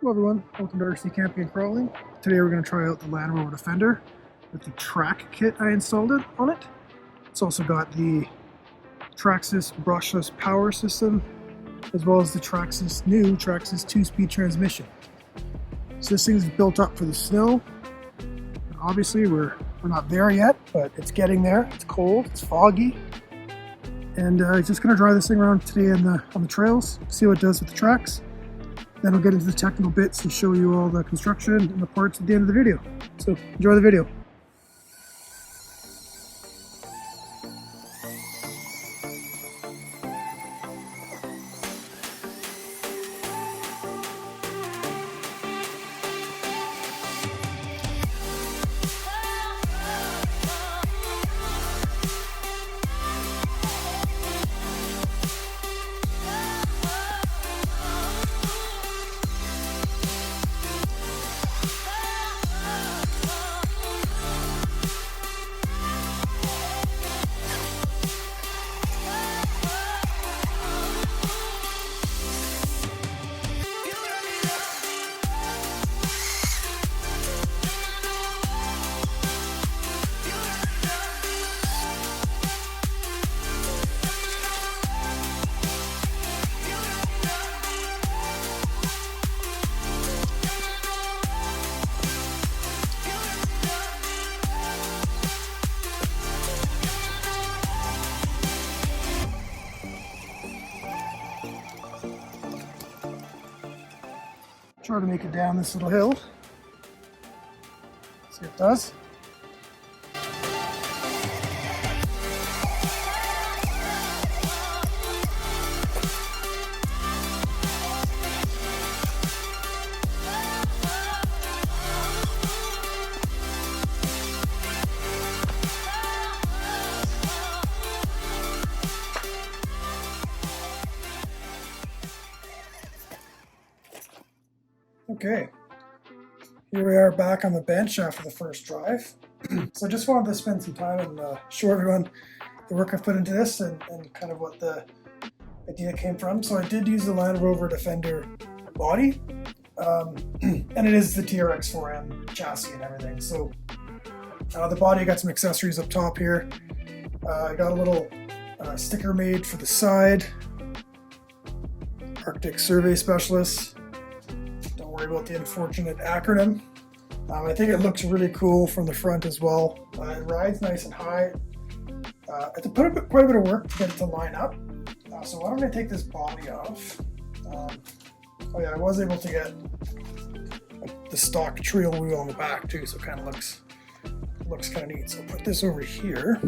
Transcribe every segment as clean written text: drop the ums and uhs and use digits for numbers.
Hello everyone, welcome to RC Camping and Crawling. Today we're going to try out the Land Rover Defender with the Traxxas kit I installed on it. It's also got the Traxxas Brushless power system, as well as the new Traxxas 2-speed transmission. So this thing's built up for the snow. Obviously we're not there yet, but it's getting there. It's cold, it's foggy. And just going to drive this thing around today on the trails, see what it does with the tracks. Then we'll get into the technical bits and show you all the construction and the parts at the end of the video. So enjoy the video. Try to make it down this little hill. See if it does. Okay, here we are back on the bench after the first drive. So I just wanted to spend some time and show everyone the work I've put into this and kind of what the idea came from. So I did use the Land Rover Defender body, and it is the TRX4M chassis and everything. So the body, I got some accessories up top here. I got a little sticker made for the side, Arctic Survey Specialist. Worry about the unfortunate acronym. I think it looks really cool from the front as well. It rides nice and high. I had to put quite a bit of work to get it to line up. So why don't I take this body off? Oh yeah, I was able to get the stock trail wheel on the back too, so it kind of looks kind of neat. So I'll put this over here.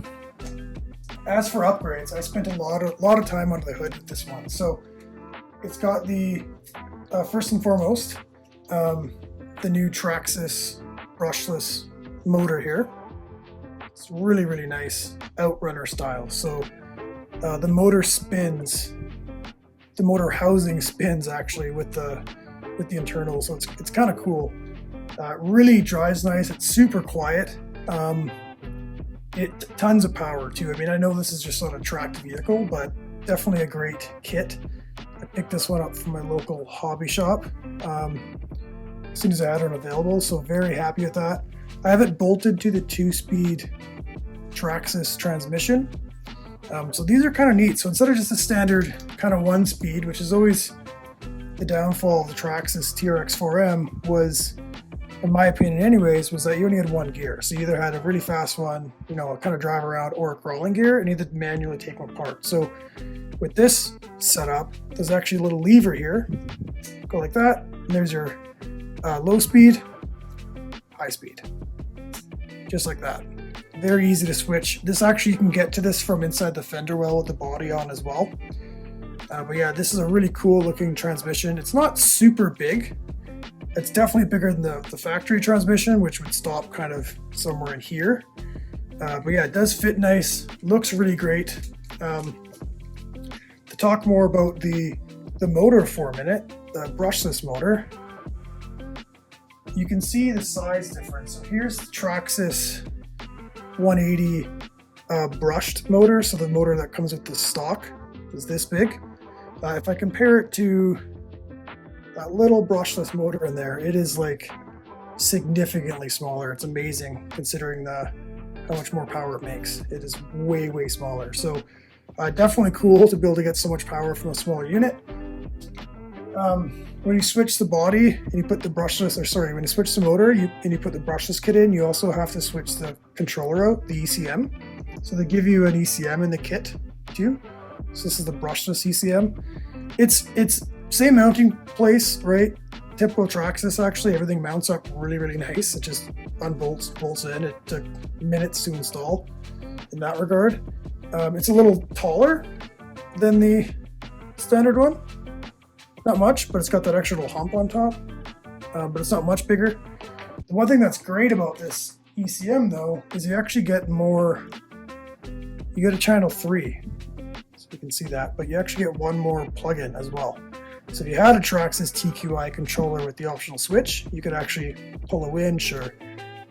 As for upgrades, I spent a lot of time under the hood with this one. So it's got the first and foremost, the new Traxxas Brushless motor here. It's really nice outrunner style. So the motor spins, the motor housing spins actually with the internal, so it's kind of cool. Really drives nice. It's super quiet. It tons of power too. I mean, I know this is just on a tracked vehicle, but definitely a great kit. I picked this one up from my local hobby shop as soon as I had it available, so very happy with that. I have it bolted to the 2-speed Traxxas transmission. So these are kind of neat. So instead of just a standard kind of 1-speed, which is always the downfall of the Traxxas TRX4M, was, in my opinion anyways, was that you only had one gear. So you either had a really fast one, you know, kind of drive around, or a crawling gear, and you had to manually take them apart. So with this setup, there's actually a little lever here. Go like that, and there's your low speed, high speed. Just like that. Very easy to switch. This actually, you can get to this from inside the fender well with the body on as well. But yeah, this is a really cool looking transmission. It's not super big. It's definitely bigger than the factory transmission, which would stop kind of somewhere in here. But yeah, it does fit nice. Looks really great. To talk more about the motor for a minute, the brushless motor, you can see the size difference. So here's the Traxxas 180 brushed motor. So the motor that comes with the stock is this big. If I compare it to that little brushless motor in there, it is like significantly smaller. It's amazing considering how much more power it makes. It is way, way smaller. So definitely cool to be able to get so much power from a smaller unit. When you switch the body and you put the brushless, when you switch the motor and you put the brushless kit in, you also have to switch the controller out, the ECM. So they give you an ECM in the kit too. So this is the brushless ECM. It's same mounting place, right? Typical Traxxas, actually, everything mounts up really, really nice. It just bolts in. It took minutes to install in that regard. It's a little taller than the standard one. Not much, but it's got that extra little hump on top. But it's not much bigger. The one thing that's great about this ECM though is you actually get more. You get a channel 3, so you can see that, but you actually get one more plug-in as well. So if you had a Traxxas TQI controller with the optional switch, you could actually pull a winch or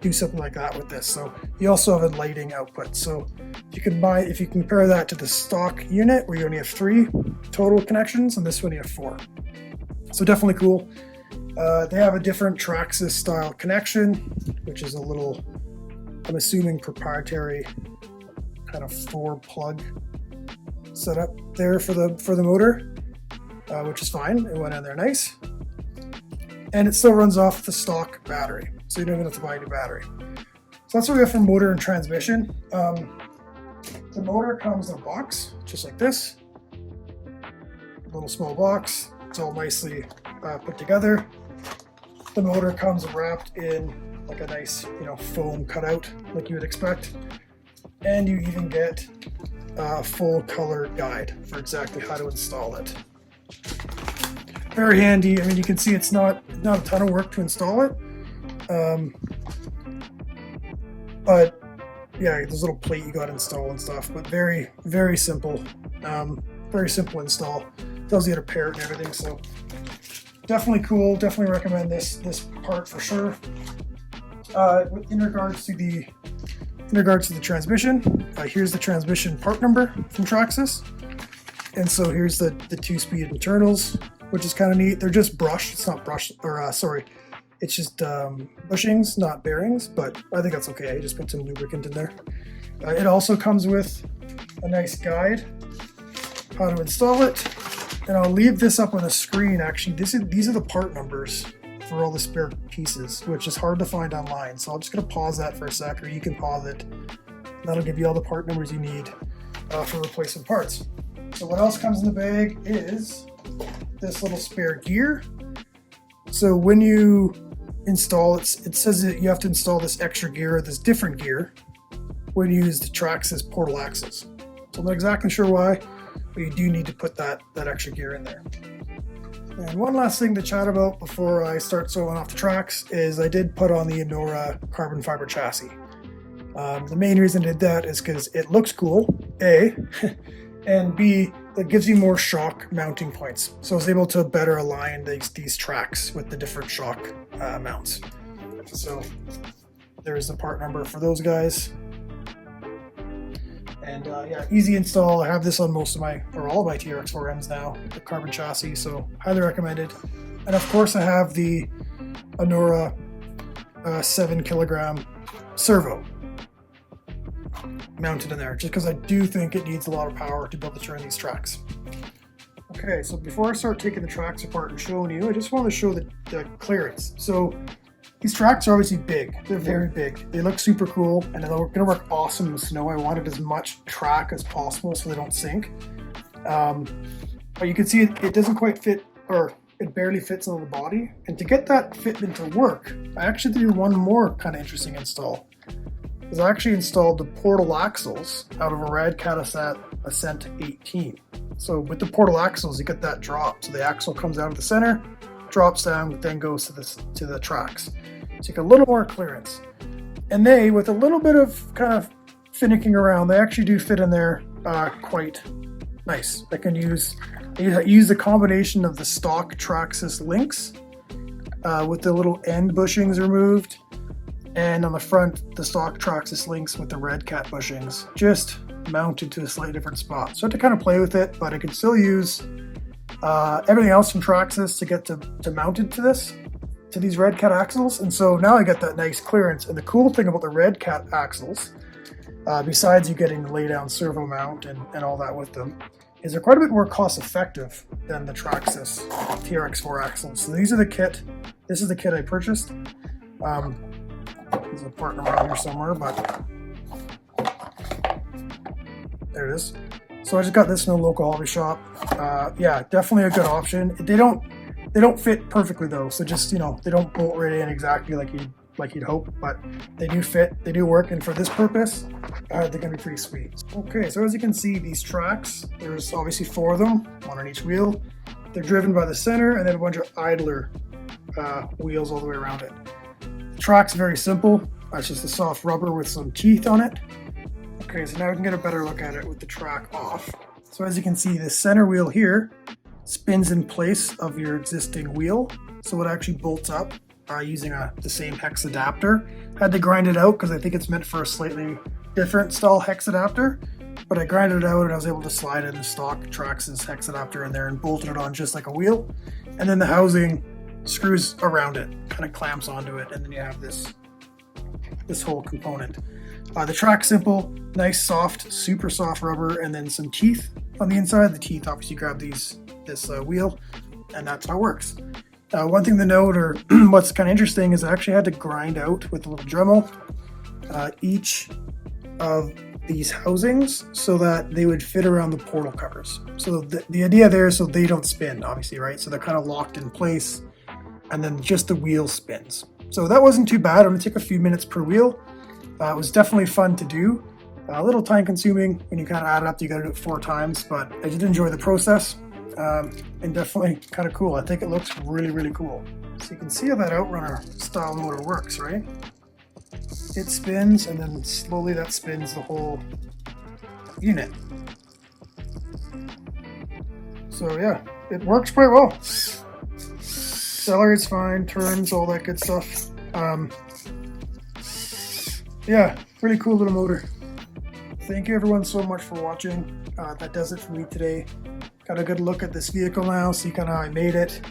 do something like that with this. So you also have a lighting output. So if you compare that to the stock unit where you only have 3 total connections, and this one you have 4. So definitely cool. They have a different Traxxas style connection, which is a little, I'm assuming, proprietary kind of 4-plug setup there for the motor, which is fine. It went in there nice. And it still runs off the stock battery, so you don't even have to buy a new battery. So that's what we have for motor and transmission. The motor comes in a box, just like this. A little small box. It's all nicely put together. The motor comes wrapped in like a nice, foam cutout, like you would expect. And you even get a full color guide for exactly how to install it. Very handy. I mean, you can see it's not a ton of work to install it. But yeah, there's a little plate you got to install and stuff, but very, very simple. Very simple install. Tells you how to pair it and everything, so definitely cool. Definitely recommend this part for sure. In regards to the transmission, here's the transmission part number from Traxxas. And so here's the 2-speed internals, which is kind of neat. They're just brushed. It's not brushed, it's just bushings, not bearings, but I think that's okay. I just put some lubricant in there. It also comes with a nice guide how to install it. And I'll leave this up on the screen. Actually, these are the part numbers for all the spare pieces, which is hard to find online. So I'm just gonna pause that for a sec, or you can pause it. That'll give you all the part numbers you need for replacement parts. So what else comes in the bag is this little spare gear. So when you install it, it says that you have to install this extra gear, or this different gear, when you use the Traxxas portal axles. So I'm not exactly sure why, but you do need to put that extra gear in there. And one last thing to chat about before I start soloing off the tracks is I did put on the Injora carbon fiber chassis. The main reason I did that is because it looks cool, A, and B, it gives you more shock mounting points. So I was able to better align these tracks with the different shock mounts. So there's the part number for those guys. And yeah, easy install. I have this on most of all of my TRX4Ms now, the carbon chassis, so highly recommended. And of course I have the Injora 7 kilogram servo mounted in there, just because I do think it needs a lot of power to be able to turn these tracks. Okay, so before I start taking the tracks apart and showing you, I just want to show the clearance. So these tracks are obviously big. They're very big. They look super cool, and they're going to work awesome in the snow. I wanted as much track as possible so they don't sink. But you can see it doesn't quite fit, or it barely fits on the body. And to get that fitment to work, I actually had to do one more kind of interesting install. Because I actually installed the portal axles out of a Redcat Ascent 18. So with the portal axles, you get that drop. So the axle comes out of the center, drops down, then goes to the tracks. So you get a little more clearance. And they, with a little bit of kind of finicking around, they actually do fit in there quite nice. I use the combination of the stock Traxxas links with the little end bushings removed, and on the front, the stock Traxxas links with the Redcat bushings, just mounted to a slightly different spot. So I had to kind of play with it, but I could still use everything else from Traxxas to get to mount it to these Redcat axles. And so now I get that nice clearance. And the cool thing about the Redcat axles, besides you getting the lay down servo mount and all that with them, is they're quite a bit more cost effective than the Traxxas TRX4 axles. So these are the kit. This is the kit I purchased. There's a part around here somewhere, but there it is. So I just got this in a local hobby shop. Yeah, definitely a good option. They don't fit perfectly though, so just, you know, they don't bolt right in exactly like you'd hope, but they do fit, they do work, and for this purpose, they're gonna be pretty sweet. Okay, so as you can see, these tracks, there's obviously 4 of them, 1 on each wheel. They're driven by the center, and then a bunch of idler wheels all the way around it. The track's very simple. It's just a soft rubber with some teeth on it. Okay, so now we can get a better look at it with the track off. So as you can see, the center wheel here spins in place of your existing wheel, so it actually bolts up using the same hex adapter. Had to grind it out because I think it's meant for a slightly different style hex adapter, but I grinded it out and I was able to slide in the stock Traxxas hex adapter in there and bolted it on just like a wheel. And then the housing screws around it, kind of clamps onto it, and then you have this whole component. The track's simple, nice soft, super soft rubber, and then some teeth on the inside. The teeth obviously grab this wheel, and that's how it works. One thing to note, or what's kind of interesting, is I actually had to grind out with a little Dremel each of these housings so that they would fit around the portal covers. So the idea there is so they don't spin, obviously, right? So they're kind of locked in place, and then just the wheel spins. So that wasn't too bad. It only took a few minutes per wheel. It was definitely fun to do. A little time consuming when you kind of add it up. You got to do it 4 times, but I did enjoy the process, and definitely kind of cool. I think it looks really, really cool. So you can see how that outrunner style motor works, right? It spins, and then slowly that spins the whole unit. So yeah, it works quite well. Accelerates fine, turns, all that good stuff. Yeah, really cool little motor. Thank you everyone so much for watching. That does it for me today. Got a good look at this vehicle now, see kind of how I made it.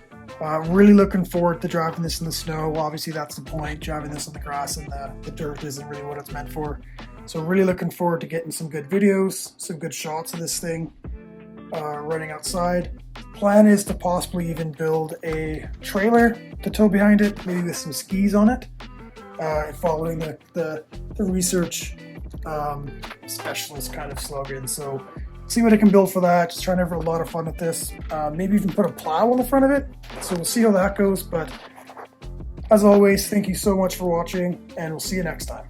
Really looking forward to driving this in the snow. Obviously that's the point, driving this on the grass and the dirt isn't really what it's meant for. So really looking forward to getting some good videos, some good shots of this thing running outside. Plan is to possibly even build a trailer to tow behind it, maybe with some skis on it, following the research specialist kind of slogan. So see what I can build for that. Just trying to have a lot of fun with this. Maybe even put a plow on the front of it. So we'll see how that goes. But as always, thank you so much for watching, and we'll see you next time.